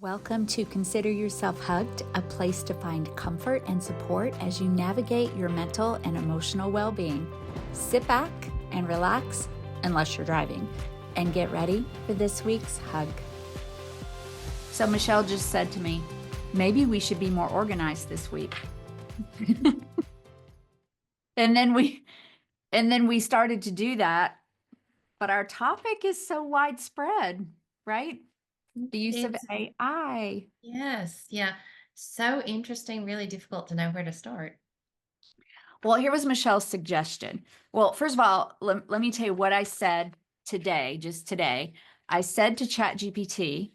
Welcome to Consider Yourself Hugged, a place to find comfort and support as you navigate your mental and emotional well-being. Sit back and relax, unless you're driving, and get ready for this week's hug. So Michelle just said to me, maybe we should be more organized this week. And then we started to do that, but our topic is so widespread, right? The use of AI. Yes. Yeah. So interesting, really difficult to know where to start. Well, here was Michelle's suggestion. Well, first of all, let me tell you what I said today, just today. I said to ChatGPT,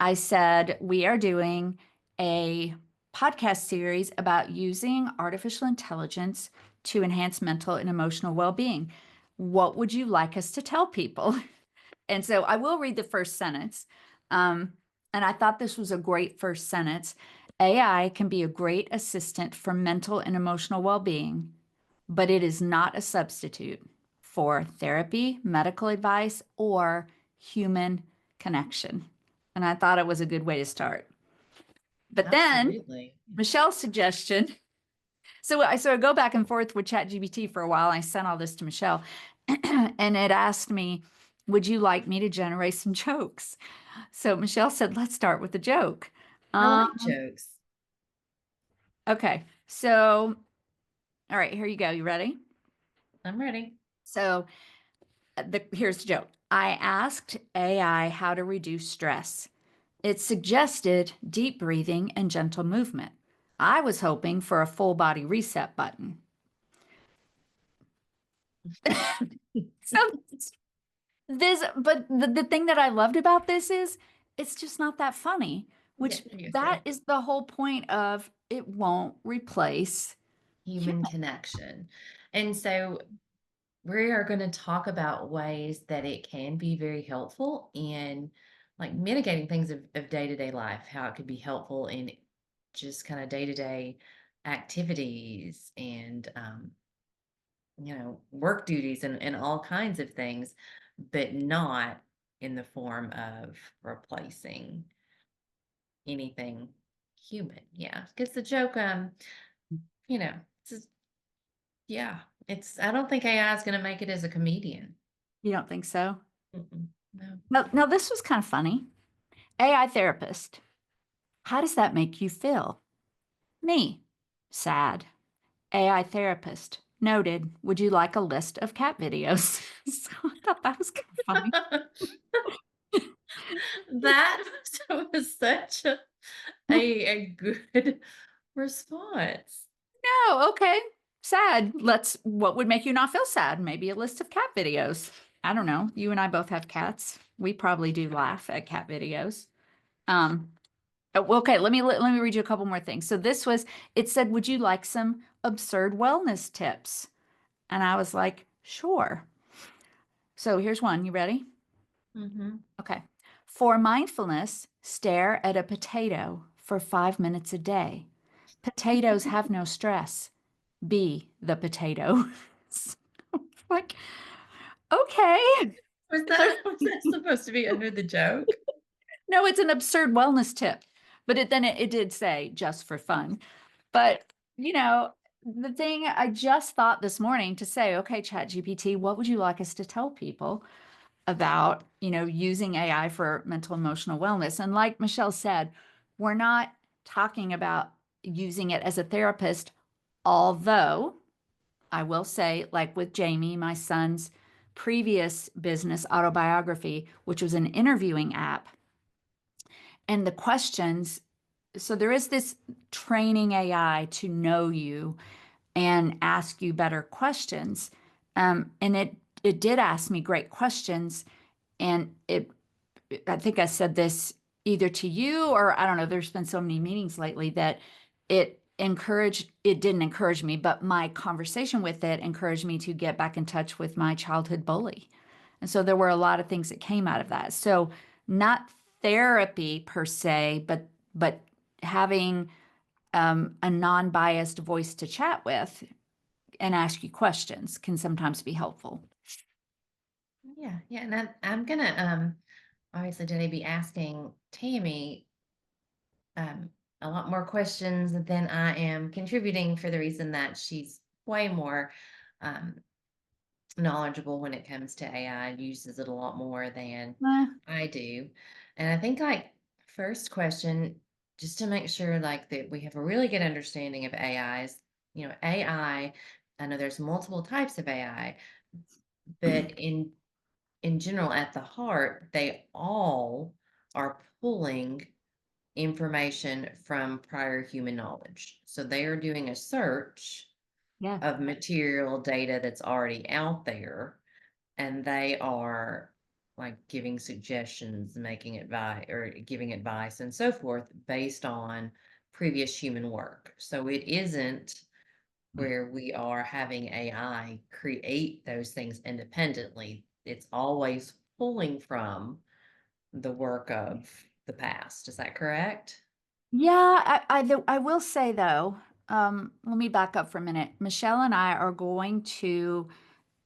I said, we are doing a podcast series about using artificial intelligence to enhance mental and emotional well-being. What would you like us to tell people? And so I will read the first sentence. And I thought this was a great first sentence. AI can be a great assistant for mental and emotional well-being, but it is not a substitute for therapy, medical advice, or human connection. And I thought it was a good way to start. But then Absolutely. Michelle's suggestion. So I go back and forth with ChatGPT for a while. I sent all this to Michelle, and it asked me, would you like me to generate some jokes? So Michelle said, let's start with the joke. I like Um, jokes. okay. So, all right, here you go. You ready? I'm ready. So here's the joke. I asked AI how to reduce stress. It suggested deep breathing and gentle movement. I was hoping for a full body reset button. So but the thing that I loved about this is it's just not that funny, Yeah, which yes, that is the whole point of it won't replace human human. connection. And so we are going to talk about ways that it can be very helpful in like mitigating things of day-to-day life, how it could be helpful in just kind of day-to-day activities and work duties and all kinds of things, but not in the form of replacing anything human. Yeah. Because the joke, you know, it's just, yeah, I don't think AI is going to make it as a comedian. You don't think so? No. No, this was kind of funny. AI therapist. How does that make you feel? Me. Sad. AI therapist. Noted. Would you like a list of cat videos? So I thought that was kind of funny. That was such a good response. No, okay. Sad. What would make you not feel sad? Maybe a list of cat videos. I don't know. You and I both have cats. We probably do laugh at cat videos. Um, okay, let me read you a couple more things. So it said, would you like some absurd wellness tips? And I was like, sure. So here's one. You ready? Hmm. Okay. For mindfulness, stare at a potato for 5 minutes a day. Potatoes have no stress. Be the potato. So, like, okay. Was that supposed to be under the joke? No, it's an absurd wellness tip. But it did say just for fun. But, the thing I just thought this morning to say, okay, ChatGPT, what would you like us to tell people about, using AI for mental emotional wellness? And like Michelle said, we're not talking about using it as a therapist, although I will say, like with Jamie, my son's previous business autobiography, which was an interviewing app, and the questions. So there is this training AI to know you and ask you better questions. And it did ask me great questions. And I think I said this either to you or I don't know, there's been so many meetings lately that it didn't encourage me, but my conversation with it encouraged me to get back in touch with my childhood bully. And so there were a lot of things that came out of that. So not therapy per se, but having a non-biased voice to chat with and ask you questions can sometimes be helpful. Yeah, yeah. And I'm gonna obviously today be asking Tammy um, a lot more questions than I am contributing, for the reason that she's way more um, knowledgeable when it comes to AI, uses it a lot more than Eh, I do. And I think, like, first question, just to make sure like that we have a really good understanding of AIs, I know there's multiple types of AI, but in general, at the heart, they all are pulling information from prior human knowledge. So they are doing a search yeah. of material data that's already out there, and they are like giving suggestions, making advice, or giving advice and so forth based on previous human work. So it isn't where we are having AI create those things independently. It's always pulling from the work of the past. Is that correct? Yeah, I will say though, let me back up for a minute. Michelle and I are going to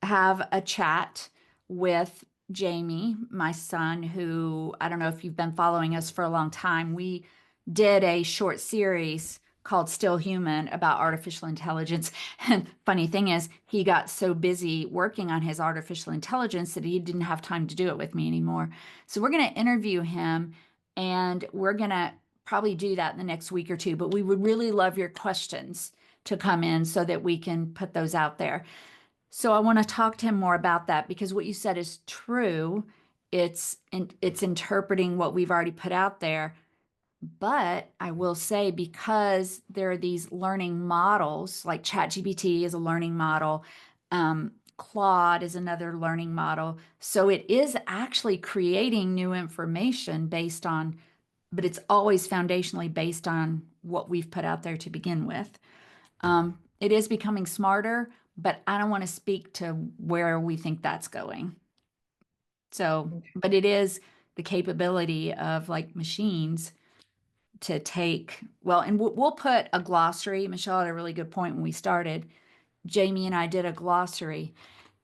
have a chat with Jamie, my son, who I don't know if you've been following us for a long time. We did a short series called Still Human about artificial intelligence. And funny thing is, he got so busy working on his artificial intelligence that he didn't have time to do it with me anymore. So we're going to interview him and we're going to probably do that in the next week or two. But we would really love your questions to come in so that we can put those out there. So I want to talk to him more about that because what you said is true. It's interpreting what we've already put out there. But I will say because there are these learning models, like ChatGPT is a learning model, Claude is another learning model. So it is actually creating new information based on, but it's always foundationally based on what we've put out there to begin with. It is becoming smarter, but I don't want to speak to where we think that's going. So, Okay. but it is the capability of like machines to take, well, and we'll put a glossary. Michelle had a really good point when we started. Jamie and I did a glossary,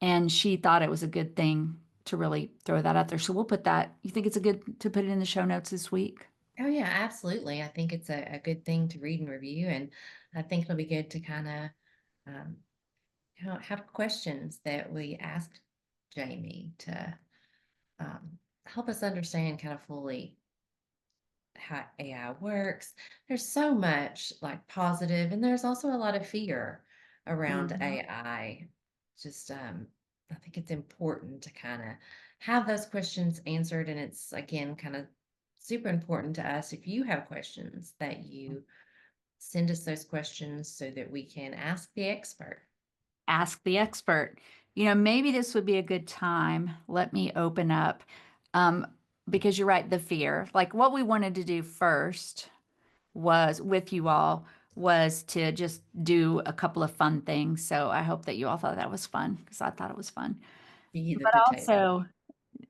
and she thought it was a good thing to really throw that out there. So we'll put that. You think it's a good to put it in the show notes this week? Oh yeah, absolutely. I think it's a good thing to read and review, and I think it'll be good to kind of um, have questions that we ask Jamie to help us understand kind of fully how AI works. There's so much like positive, and there's also a lot of fear around Mhm. AI. Just I think it's important to kind of have those questions answered, and it's again kind of super important to us if you have questions that you send us those questions so that we can ask the expert. Ask the expert. Maybe this would be a good time. Let me open up. Because you're right, the fear. Like what we wanted to do first was with you all was to just do a couple of fun things. So I hope that you all thought that was fun because I thought it was fun. Be the But potato.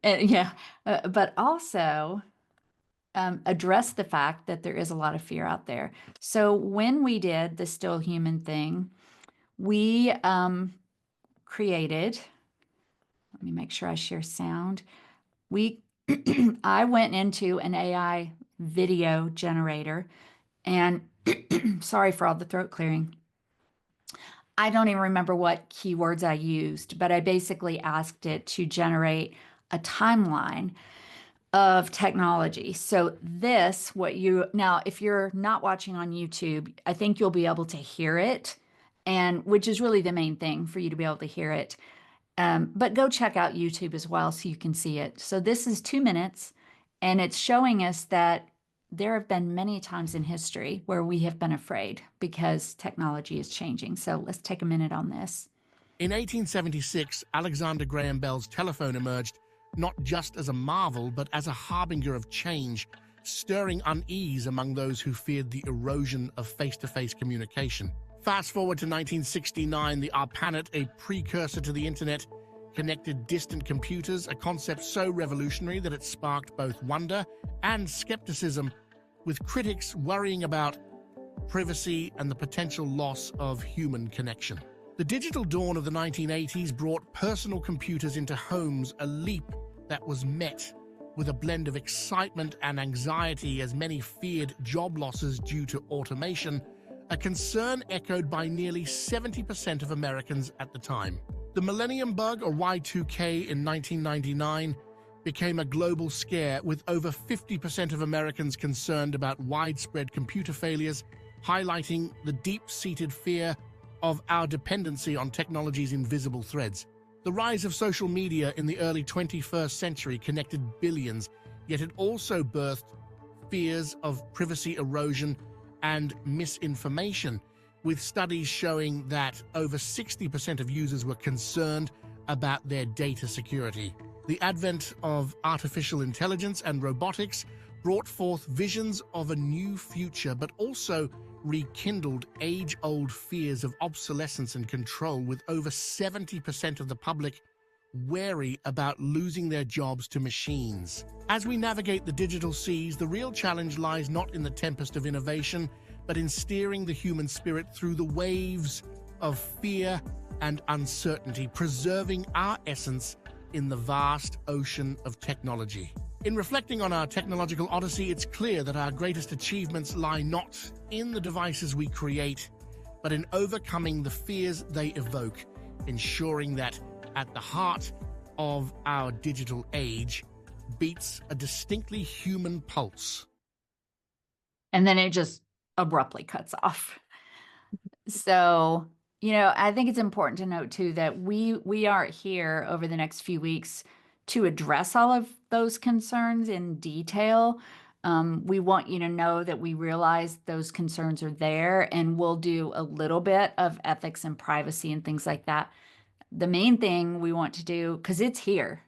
also, yeah, but also address the fact that there is a lot of fear out there. So when we did the Still Human thing, we created, let me make sure I share sound. We, I went into an AI video generator and sorry for all the throat clearing. I don't even remember what keywords I used, but I basically asked it to generate a timeline of technology. So this, what you now, if you're not watching on YouTube, I think you'll be able to hear it, and which is really the main thing for you to be able to hear it. But go check out YouTube as well so you can see it. So this is 2 minutes, and it's showing us that there have been many times in history where we have been afraid because technology is changing. So let's take a minute on this. In 1876, Alexander Graham Bell's telephone emerged not just as a marvel, but as a harbinger of change, stirring unease among those who feared the erosion of face-to-face communication. Fast forward to 1969, the ARPANET, a precursor to the internet, connected distant computers, a concept so revolutionary that it sparked both wonder and skepticism, with critics worrying about privacy and the potential loss of human connection. The digital dawn of the 1980s brought personal computers into homes, a leap that was met with a blend of excitement and anxiety as many feared job losses due to automation, a concern echoed by nearly 70% of Americans at the time. The millennium bug, or Y2K, in 1999 became a global scare, with over 50% of Americans concerned about widespread computer failures, highlighting the deep-seated fear of our dependency on technology's invisible threads. The rise of social media in the early 21st century connected billions, yet it also birthed fears of privacy erosion and misinformation, with studies showing that over 60% of users were concerned about their data security. The advent of artificial intelligence and robotics brought forth visions of a new future, but also rekindled age-old fears of obsolescence and control, with over 70% of the public wary about losing their jobs to machines. As we navigate the digital seas, the real challenge lies not in the tempest of innovation, but in steering the human spirit through the waves of fear and uncertainty, preserving our essence in the vast ocean of technology. In reflecting on our technological odyssey, it's clear that our greatest achievements lie not in the devices we create, but in overcoming the fears they evoke, ensuring that at the heart of our digital age beats a distinctly human pulse. And then it just abruptly cuts off. So, I think it's important to note too that we aren't here over the next few weeks to address all of those concerns in detail. We want you to know that we realize those concerns are there, and we'll do a little bit of ethics and privacy and things like that. The main thing we want to do, because it's here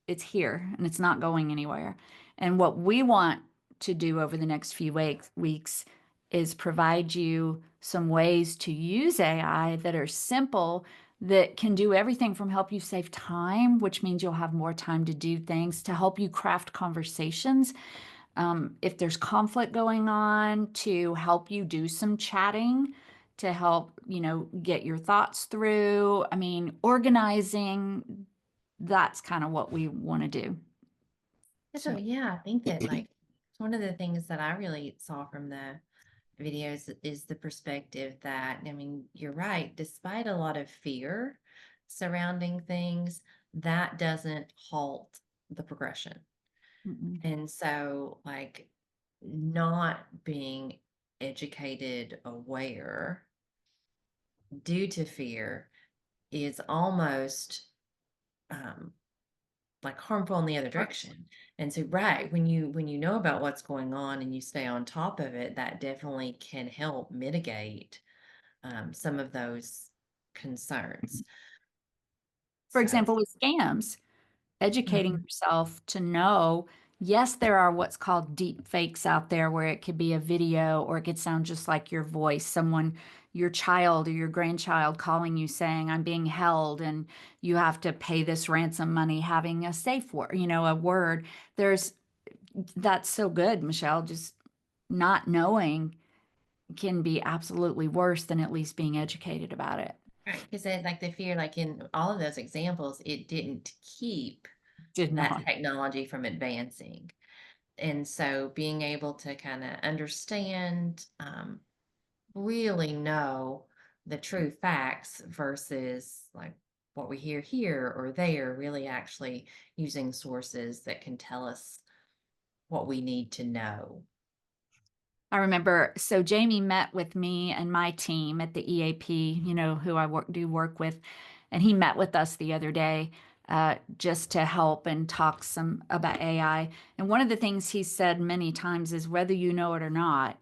and it's not going anywhere. And what we want to do over the next few weeks is provide you some ways to use AI that are simple, that can do everything from help you save time, which means you'll have more time to do things, to help you craft conversations. If there's conflict going on, to help you do some chatting, to help, get your thoughts through. I mean, organizing, that's kind of what we want to do. So yeah, I think that one of the things that I really saw from the videos is the perspective that, I mean, you're right, despite a lot of fear surrounding things, that doesn't halt the progression. Mm-mm. And so, not being educated, aware due to fear is almost harmful in the other direction. And so, right, when you know about what's going on and you stay on top of it, that definitely can help mitigate some of those concerns. For So, example, with scams, educating mhm. yourself to know, yes, there are what's called deep fakes out there, where it could be a video or it could sound just like your voice, someone, your child or your grandchild calling you saying, I'm being held and you have to pay this ransom money, having a safe word, a word. That's so good, Michelle. Just not knowing can be absolutely worse than at least being educated about it. Right, because the fear, in all of those examples, it didn't keep Did that not. technology from advancing. And so being able to kind of understand, really know the true facts versus what we hear here or there, really actually using sources that can tell us what we need to know. I remember, so Jamie met with me and my team at the EAP, who I do work with, and he met with us the other day just to help and talk some about AI. And one of the things he said many times is, whether you know it or not,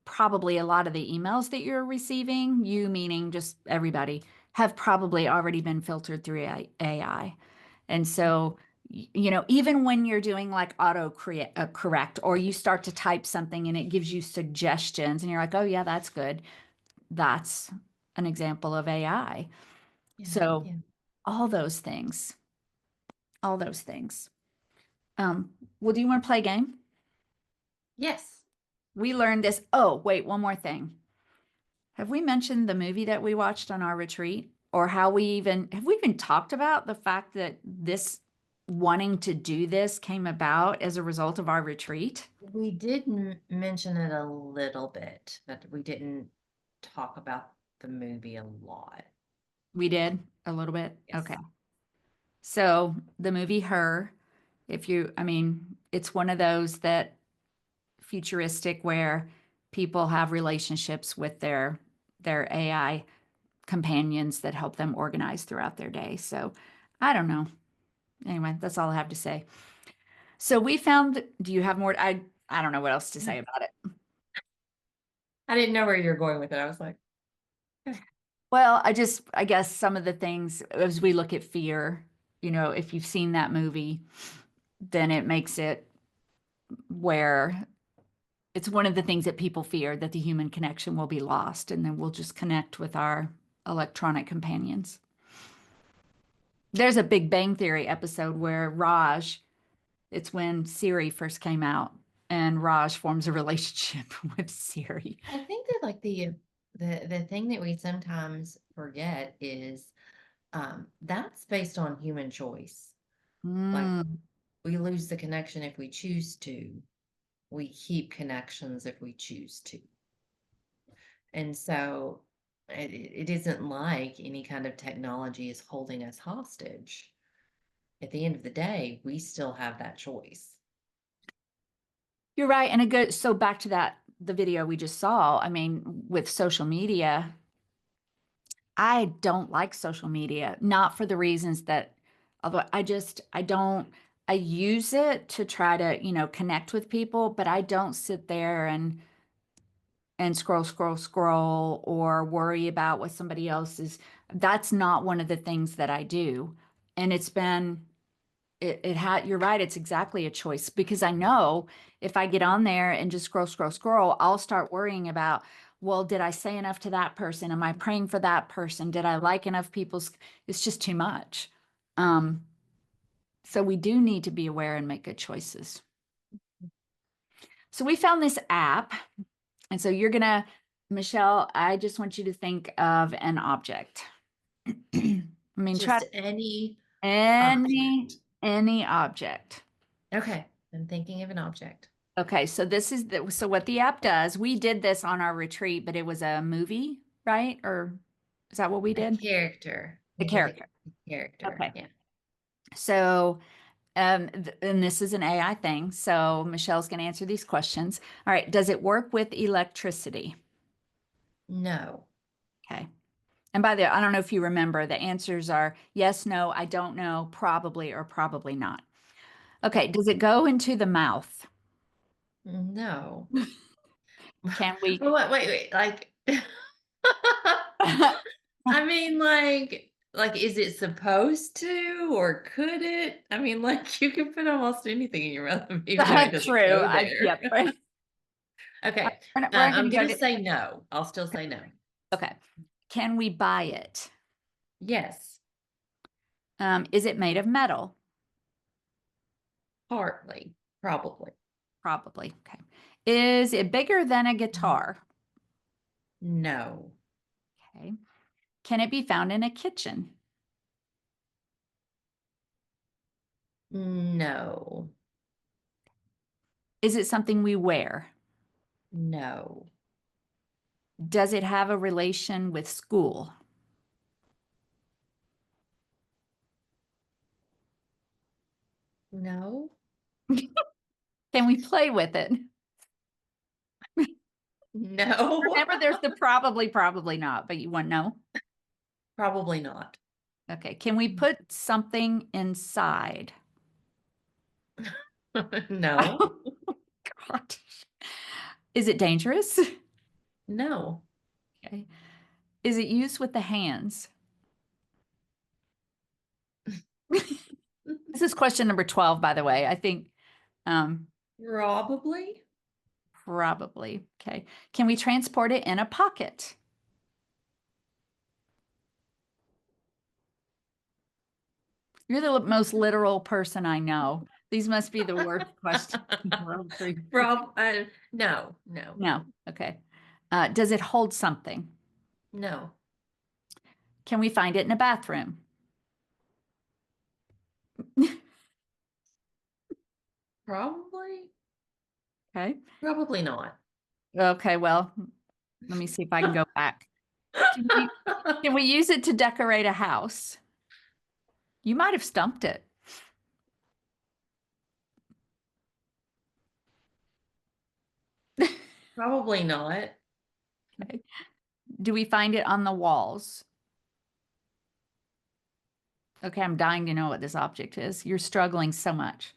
probably a lot of the emails that you're receiving, you meaning just everybody, have probably already been filtered through AI. And so, even when you're doing auto correct, or you start to type something and it gives you suggestions and you're like, oh yeah, that's good. That's an example of AI. Yeah, So yeah. all those things, all those things. Well, do you want to play a game? Yes. We learned this. Oh, wait, one more thing. Have we mentioned the movie that we watched on our retreat, or have we even talked about the fact that this wanting to do this came about as a result of our retreat? We did mention it a little bit, but we didn't talk about the movie a lot. We did a little bit. Yes. Okay. So the movie Her, I mean, it's one of those that futuristic where people have relationships with their AI companions that help them organize throughout their day. So I don't know. Anyway, that's all I have to say. So we found, do you have more? I don't know what else to say about it. I didn't know where you were going with it. I was like, Well, I guess some of the things as we look at fear, if you've seen that movie, then it makes it where it's one of the things that people fear that the human connection will be lost and then we'll just connect with our electronic companions. There's a Big Bang Theory episode where it's when Siri first came out and Raj forms a relationship with Siri. I think that like the thing that we sometimes forget is that's based on human choice. Like Mm. we lose the connection if we choose to. We keep connections if we choose to. And so it isn't like any kind of technology is holding us hostage. At the end of the day, we still have that choice. You're right. And so back to the video we just saw, I mean, with social media, I don't like social media, not for the reasons although I use it to try to, connect with people, but I don't sit there and scroll or worry about what somebody else is. That's not one of the things that I do. And you're right, it's exactly a choice because I know if I get on there and just scroll, I'll start worrying about, well, did I say enough to that person? Am I praying for that person? Did I like enough people's? It's just too much. Um, so we do need to be aware and make good choices. So we found this app. And so Michelle, I just want you to think of an object. I mean, Just any any object. any object. Okay, I'm thinking of an object. Okay, so so what the app does, we did this on our retreat, but it was a movie, right? Or is that what we A did? character. The Think of character. a character. Okay. Yeah. So, and this is an AI thing. So Michelle's going to answer these questions. All right. Does it work with electricity? No. Okay. And by the way, I don't know if you remember, the answers are yes, no, I don't know, probably, or probably not. Okay. Does it go into the mouth? No. Can we? Wait. Like, I mean, like, is it supposed to, or could it? I mean, like, you can put almost anything in your mouth, even though it doesn't True. go there. Yep. Right. Okay, We're I'm going to go gonna to, say no. I'll still say no. okay. Can we buy it? Yes, Is it made of metal? partly, probably. Probably. Okay. Is it bigger than a guitar? No, Okay. Can it be found in a kitchen? no, Is it something we wear? no, Does it have a relation with school? no, Can we play with it? no, Remember, there's the probably not, but you want to know? probably not. Okay. Can we put something inside? No, Oh, God. Is it dangerous? no. Okay. Is it used with the hands? This is question number 12, by the way. I think Probably. probably. Okay. Can we transport it in a pocket? You're the most literal person I know. These must be the worst questions in the world for you. No. No. Okay. Does it hold something? No. Can we find it in a bathroom? Probably, Okay. probably not. Okay, well, let me see if I can go back. Can we, can we use it to decorate a house? You might have stumped it. Probably not. Okay. Do we find it on the walls? Okay, I'm dying to know what this object is. You're struggling so much.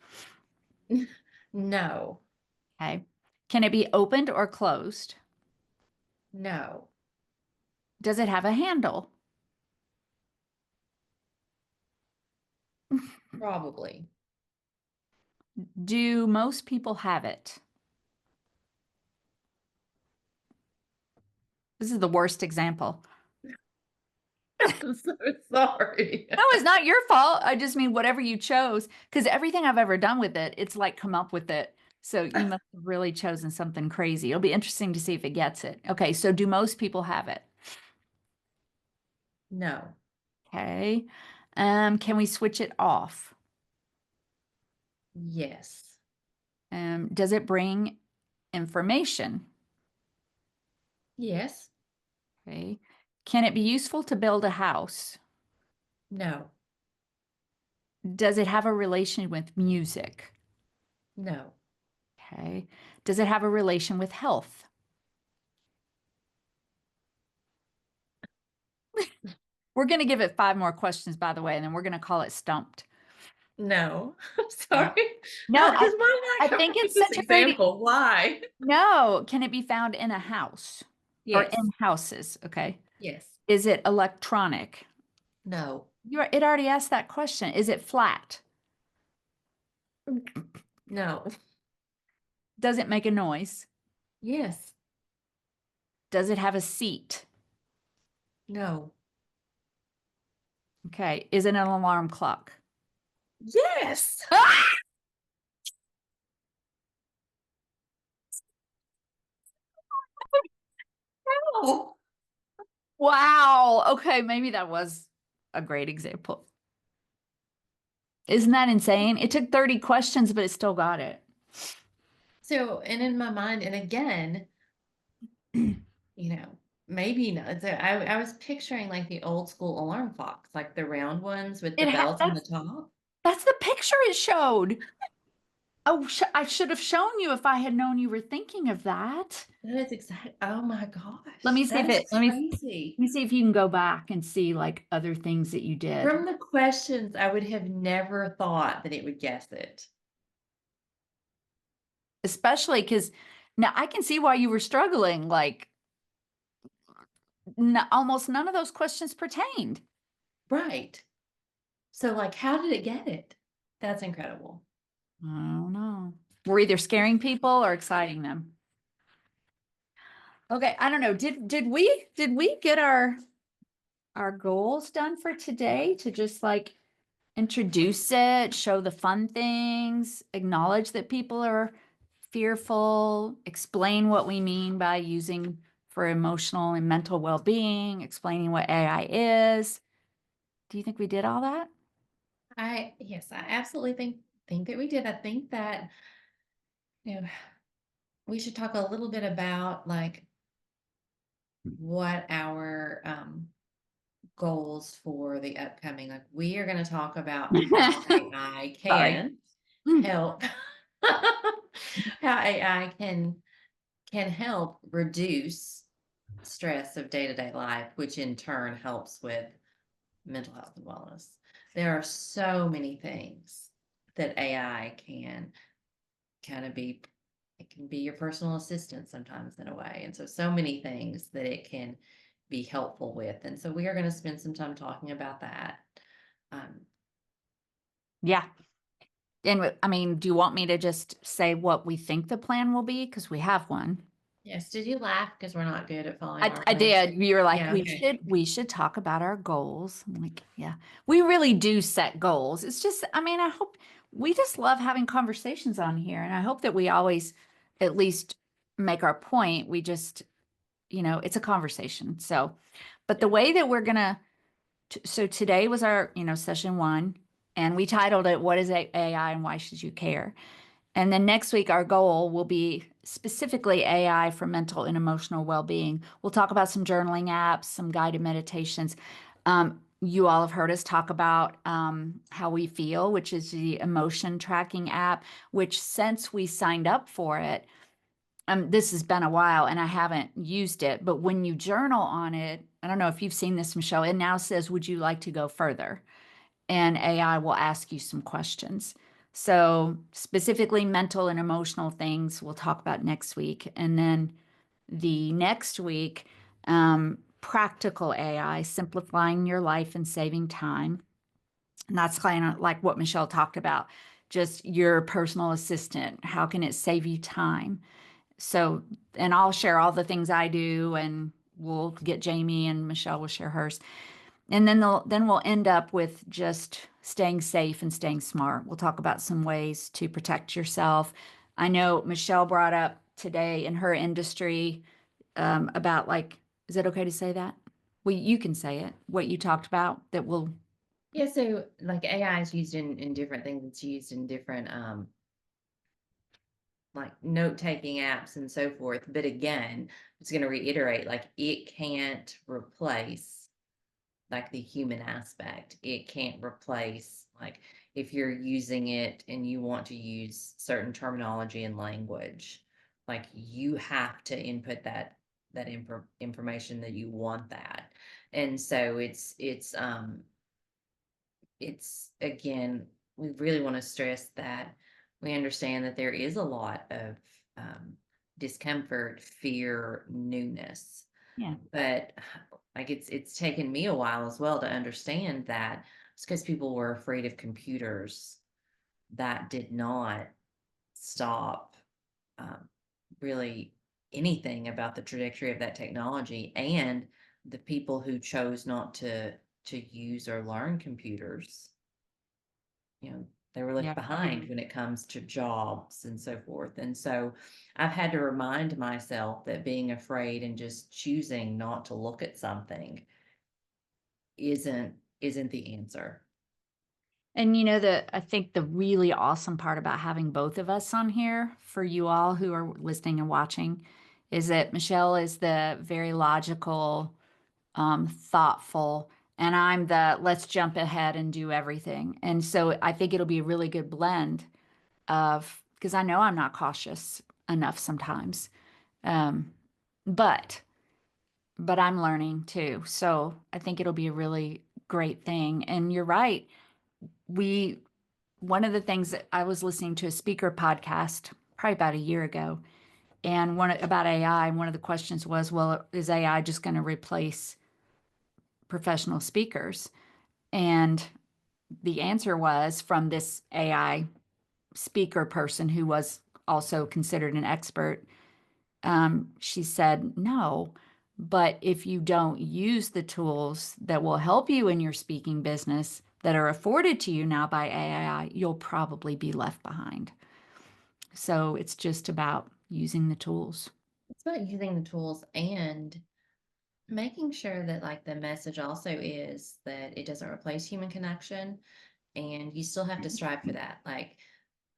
No, Okay. Can it be opened or closed? no, Does it have a handle? probably. Do most people have it? This is the worst example. I'm so sorry. No, it's not your fault. I just mean whatever you chose, because everything I've ever done with it, it's like come up with it. So you must have really chosen something crazy. It'll be interesting to see if it gets it. Okay, so do most people have it? No, Okay. Can we switch it off? yes, Does it bring information? yes, Okay. Can it be useful to build a house? no, Does it have a relation with music? no, Okay. Does it have a relation with health? We're going to give it 5 more questions, by the way, and then we're going to call it stumped. no. I'm Uh, sorry. No, Because why I not come think up with it's this such a great. example? Why? No, can it be found in a house or Yes, in houses? Okay. yes, Is it electronic? no, It already asked that question. Is it flat? no, Does it make a noise? yes, Does it have a seat? no, Okay. Is it an alarm clock? yes. Ah! No. Wow. Okay, maybe that was a great example. Isn't that insane? It took 30 questions, but it still got it. So, and in my mind, and again, maybe not. So I was picturing like the old school alarm clocks, like the round ones with the bells on the top. That's the picture it showed. Oh, I should have shown you if I had known you were thinking of that. That is exact. Oh my Let gosh, me see that if is it, let crazy. me see if you can go back and see like other things that you did. From the questions, I would have never thought that it would guess it. Especially because now I can see why you were struggling. Like almost none of those questions pertained. Right. So, like, how did it get it? That's incredible. I don't know. We're either scaring people or exciting them. Okay, I don't know. Did we get our goals done for today to just like introduce it, show the fun things, acknowledge that people are fearful, explain what we mean by using for emotional and mental well-being, explaining what AI is. Do you think we did all that? Yes, I absolutely think that we did. I think that you know we should talk a little bit about like what our goals for the upcoming. Like we are going to talk about how AI Sorry. can help how AI can help reduce stress of day-to-day life, which in turn helps with mental health and wellness. There are so many things that AI can kind of be, it can be your personal assistant sometimes in a way. And so many things that it can be helpful with. And so we are going to spend some time talking about that. Um, Yeah. And I mean, do you want me to just say what we think the plan will be? Because we have one. yes. Did you laugh because we're not good at following I, our I plans? did. You were like, Yeah. Okay. we should talk about our goals. I'm like, yeah, we really do set goals. It's just, I mean, I hope we just love having conversations on here. And I hope that we always at least make our point. We just, it's a conversation. So, but the way that we're gonna, so today was our, session 1, and we titled it, What is AI and Why Should You Care? And then next week, our goal will be specifically AI for mental and emotional well-being. We'll talk about some journaling apps, some guided meditations. You all have heard us talk about How We Feel, which is the emotion tracking app, which since we signed up for it, this has been a while and I haven't used it, but when you journal on it, I don't know if you've seen this, Michelle, it now says, would you like to go further? And AI will ask you some questions. So, specifically, mental and emotional things we'll talk about next week. And then the next week, practical AI, simplifying your life and saving time. And that's kind of like what Michelle talked about, just your personal assistant. How can it save you time? So, and I'll share all the things I do, and we'll get Jamie and Michelle will share hers. And then we'll end up with just staying safe and staying smart. We'll talk about some ways to protect yourself. I know Michelle brought up today in her industry about like, is it okay to say that? Well, you can say it, what you talked about that will. Yeah, so like AI is used in different things. It's used in different like note-taking apps and so forth. But again, it's going to reiterate, like, it can't replace like the human aspect. It can't replace, like, if you're using it and you want to use certain terminology and language, like, you have to input that information that you want that. And so it's again, we really want to stress that we understand that there is a lot of discomfort, fear, newness. Yeah. But like it's taken me a while as well to understand that it's because people were afraid of computers. That did not stop really anything about the trajectory of that technology, and the people who chose not to use or learn computers, they were left Yeah. behind when it comes to jobs and so forth. And so I've had to remind myself that being afraid and just choosing not to look at something isn't the answer. And I think the really awesome part about having both of us on here for you all who are listening and watching is that Michelle is the very logical, thoughtful, and I'm the let's jump ahead and do everything. And so I think it'll be a really good blend of, because I know I'm not cautious enough sometimes. Um, but I'm learning too. So I think it'll be a really great thing. And you're right. We One of the things that I was listening to a speaker podcast probably about a year ago, and one about AI, and one of the questions was, well, is AI just going to replace professional speakers? And the answer was from this AI speaker person who was also considered an expert. She said, no, but if you don't use the tools that will help you in your speaking business that are afforded to you now by AI, you'll probably be left behind. So it's just about using the tools. It's about using the tools and making sure that like the message also is that it doesn't replace human connection, and you still have to strive for that. Like,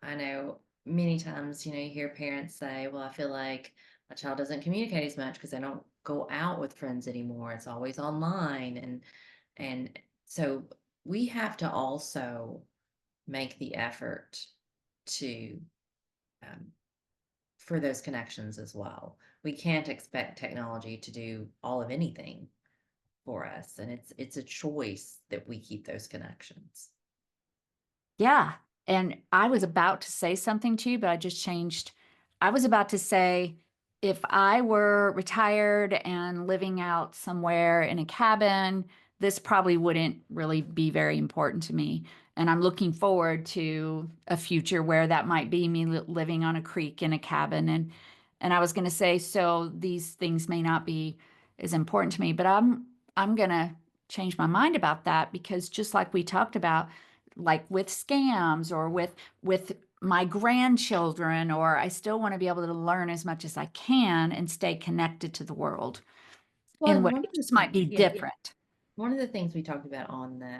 I know many times, you hear parents say, well, I feel like my child doesn't communicate as much because they don't go out with friends anymore. It's always online. And so we have to also make the effort to um, for those connections as well. We can't expect technology to do all of anything for us, and it's a choice that we keep those connections. Yeah. And I was about to say something to you, but I just changed. I was about to say, if I were retired and living out somewhere in a cabin, this probably wouldn't really be very important to me. And I'm looking forward to a future where that might be me living on a creek in a cabin. And I was going to say, so these things may not be as important to me, but I'm going to change my mind about that, because just like we talked about, like with scams or with my grandchildren, or I still want to be able to learn as much as I can and stay connected to the world Well, in and what one it of the just might things, be different. one of the things we talked about on the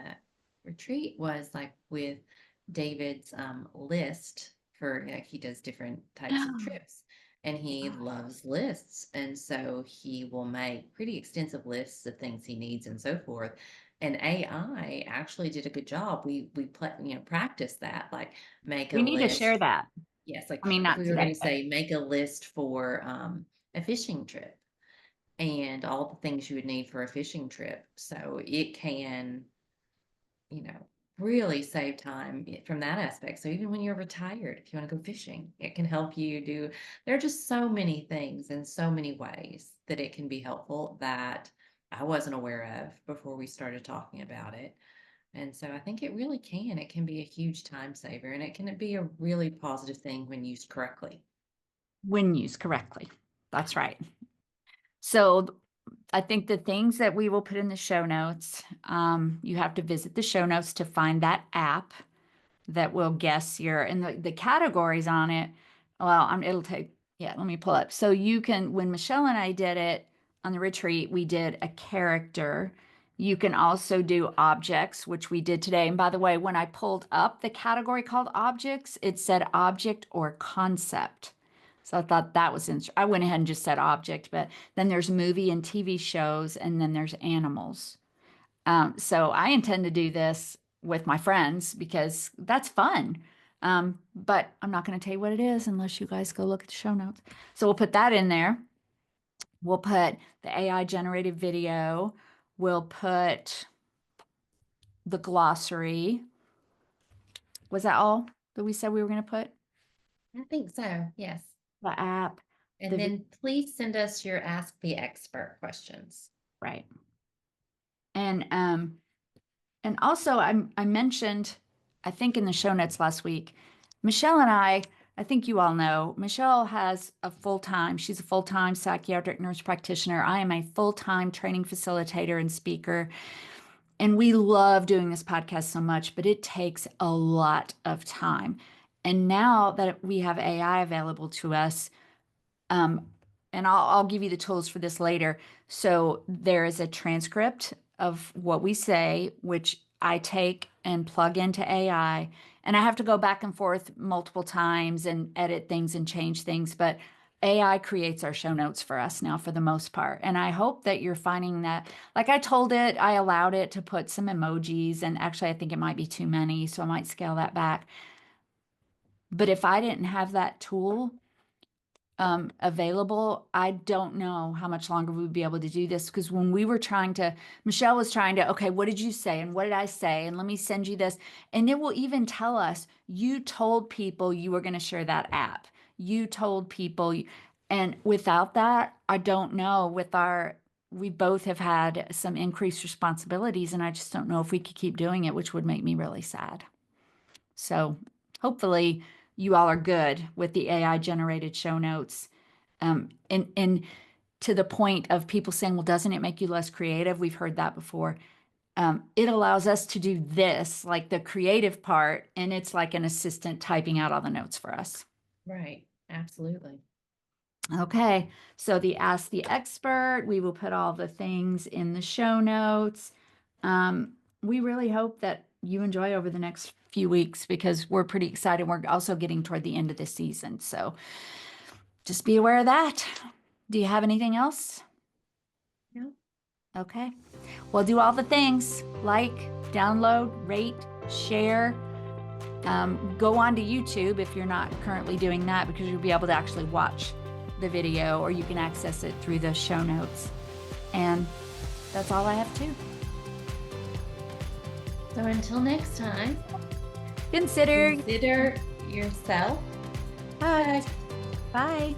retreat was like with David's list for, like, he does different types of trips and he loves lists. And so he will make pretty extensive lists of things he needs and so forth. And AI actually did a good job. Practice that, like make a We need to share list. that. Yes, like I mean, if not we were going today, to but say make a list for a fishing trip and all the things you would need for a fishing trip. So it can, you know, really save time from that aspect. So even when you're retired, if you want to go fishing, it can help you do. There are just so many things and so many ways that it can be helpful that I wasn't aware of before we started talking about it. And so I think it really can. It can be a huge time saver and it can be a really positive thing when used correctly. when used correctly. That's right. So I think the things that we will put in the show notes, you have to visit the show notes to find that app that will guess and the categories on it. Well, it'll take, yeah, let me pull up. So you can, when Michelle and I did it on the retreat, we did a character. You can also do objects, which we did today. And by the way, when I pulled up the category called objects, it said object or concept. So I thought that was interesting. I went ahead and just said object, but then there's movie and TV shows, and then there's animals. So I intend to do this with my friends because that's fun. But I'm not going to tell you what it is unless you guys go look at the show notes. So we'll put that in there. We'll put the AI generated video. We'll put the glossary. Was that all that we said we were going to put? I think so. Yes. The app. And then please send us your Ask the Expert questions. Right. And also I mentioned, I think in the show notes last week, Michelle and I think you all know, Michelle has she's a full-time psychiatric nurse practitioner. I am a full-time training facilitator and speaker. And we love doing this podcast so much, but it takes a lot of time. And now that we have AI available to us, and I'll give you the tools for this later. So there is a transcript of what we say, which I take and plug into AI, and I have to go back and forth multiple times and edit things and change things. But AI creates our show notes for us now for the most part. And I hope that you're finding that, like I allowed it to put some emojis, and actually I think it might be too many, so I might scale that back. But if I didn't have that tool available, I don't know how much longer we would be able to do this, because when we were Michelle was trying to, okay, what did you say? And what did I say? And let me send you this. And it will even tell us, you told people you were going to share that app. You told people, and without that, I don't know, we both have had some increased responsibilities, and I just don't know if we could keep doing it, which would make me really sad. So hopefully you all are good with the AI generated show notes. And to the point of people saying, well, doesn't it make you less creative? We've heard that before. It allows us to do this, like the creative part, and it's like an assistant typing out all the notes for us. Right. Absolutely. Okay. So the Ask the Expert, we will put all the things in the show notes. We really hope that you enjoy over the next few weeks, because we're pretty excited. We're also getting toward the end of the season. So just be aware of that. Do you have anything else? No. Okay. Well, do all the things: like, download, rate, share. Go on to YouTube if you're not currently doing that, because you'll be able to actually watch the video, or you can access it through the show notes. And that's all I have too. So until next time, Consider yourself. Bye. Bye.